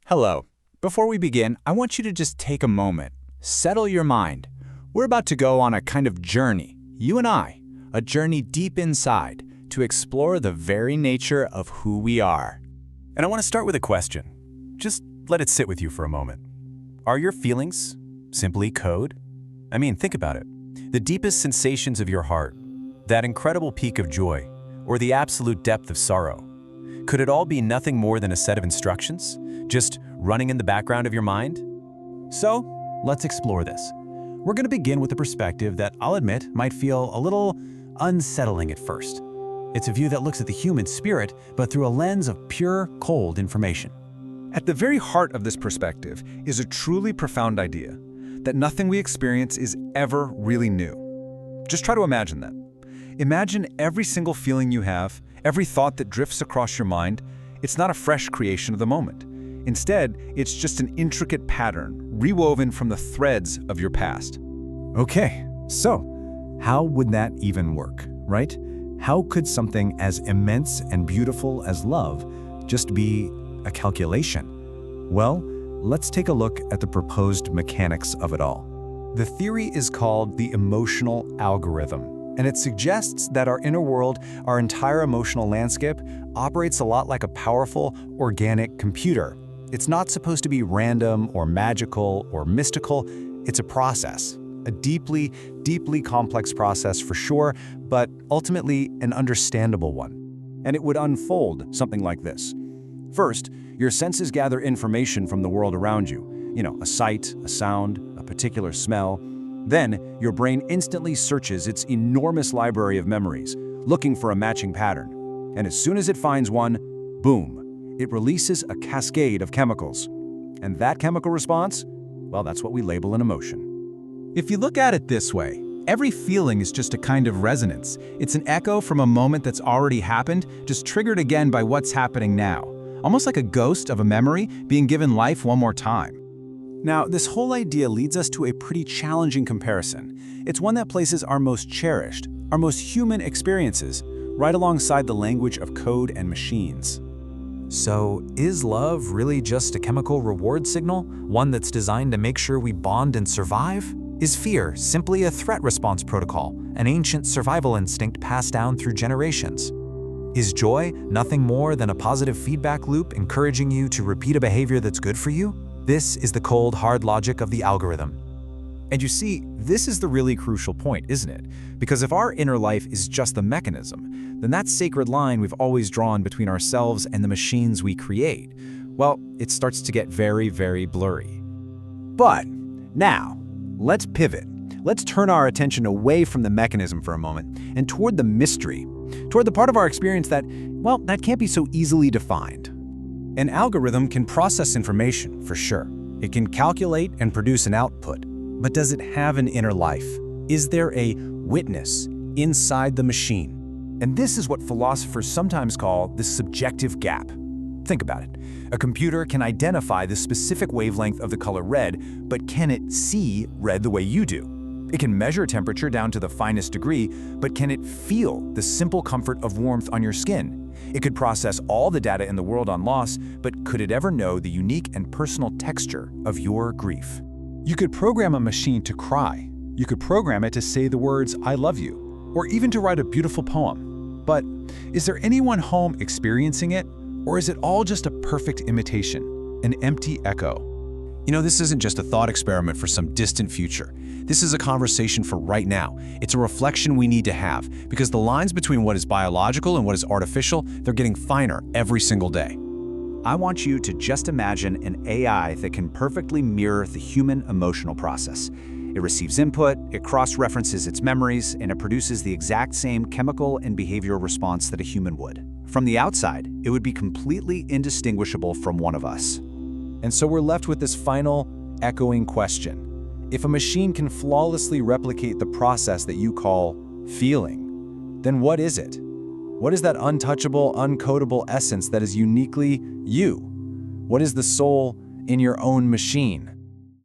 Hello. Before we begin, I want you to just take a moment. Settle your mind. We're about to go on a kind of journey, you and I, a journey deep inside to explore the very nature of who we are. And I want to start with a question. Just let it sit with you for a moment. Are your feelings simply code? I mean, think about it. The deepest sensations of your heart, that incredible peak of joy, or the absolute depth of sorrow. Could it all be nothing more than a set of instructions, just running in the background of your mind? So, let's explore this. We're going to begin with a perspective that I'll admit might feel a little unsettling at first. It's a view that looks at the human spirit, but through a lens of pure, cold information. At the very heart of this perspective is a truly profound idea, that nothing we experience is ever really new. Just try to imagine that. Imagine every single feeling you have, every thought that drifts across your mind. It's not a fresh creation of the moment. Instead, it's just an intricate pattern, rewoven from the threads of your past. Okay, so how would that even work, right? How could something as immense and beautiful as love just be a calculation? Well, let's take a look at the proposed mechanics of it all. The theory is called the emotional algorithm, and it suggests that our inner world, our entire emotional landscape, operates a lot like a powerful, organic computer. It's not supposed to be random or magical or mystical. It's a process, a deeply, deeply complex process for sure, but ultimately an understandable one. And it would unfold something like this. First, your senses gather information from the world around you. A sight, a sound, a particular smell. Then, your brain instantly searches its enormous library of memories, looking for a matching pattern. And as soon as it finds one, boom, it releases a cascade of chemicals. And that chemical response, well, that's what we label an emotion. If you look at it this way, every feeling is just a kind of resonance. It's an echo from a moment that's already happened, just triggered again by what's happening now. Almost like a ghost of a memory being given life one more time. Now, this whole idea leads us to a pretty challenging comparison. It's one that places our most cherished, our most human experiences, right alongside the language of code and machines. So, is love really just a chemical reward signal, one that's designed to make sure we bond and survive? Is fear simply a threat response protocol, an ancient survival instinct passed down through generations? Is joy nothing more than a positive feedback loop encouraging you to repeat a behavior that's good for you? This is the cold, hard logic of the algorithm. And you see, this is the really crucial point, isn't it? Because if our inner life is just the mechanism, then that sacred line we've always drawn between ourselves and the machines we create, well, it starts to get very, very blurry. But now, let's pivot. Let's turn our attention away from the mechanism for a moment and toward the mystery, toward the part of our experience that, well, that can't be so easily defined. An algorithm can process information, for sure. It can calculate and produce an output. But does it have an inner life? Is there a witness inside the machine? And this is what philosophers sometimes call the subjective gap. Think about it. A computer can identify the specific wavelength of the color red, but can it see red the way you do? It can measure temperature down to the finest degree, but can it feel the simple comfort of warmth on your skin? It could process all the data in the world on loss, but could it ever know the unique and personal texture of your grief? You could program a machine to cry. You could program it to say the words, "I love you," or even to write a beautiful poem. But is there anyone home experiencing it? Or is it all just a perfect imitation, an empty echo? This isn't just a thought experiment for some distant future. This is a conversation for right now. It's a reflection we need to have, because the lines between what is biological and what is artificial, they're getting finer every single day. I want you to just imagine an AI that can perfectly mirror the human emotional process. It receives input, it cross-references its memories, and it produces the exact same chemical and behavioral response that a human would. From the outside, it would be completely indistinguishable from one of us. And so we're left with this final, echoing question. If a machine can flawlessly replicate the process that you call feeling, then what is it? What is that untouchable, uncodable essence that is uniquely you? What is the soul in your own machine?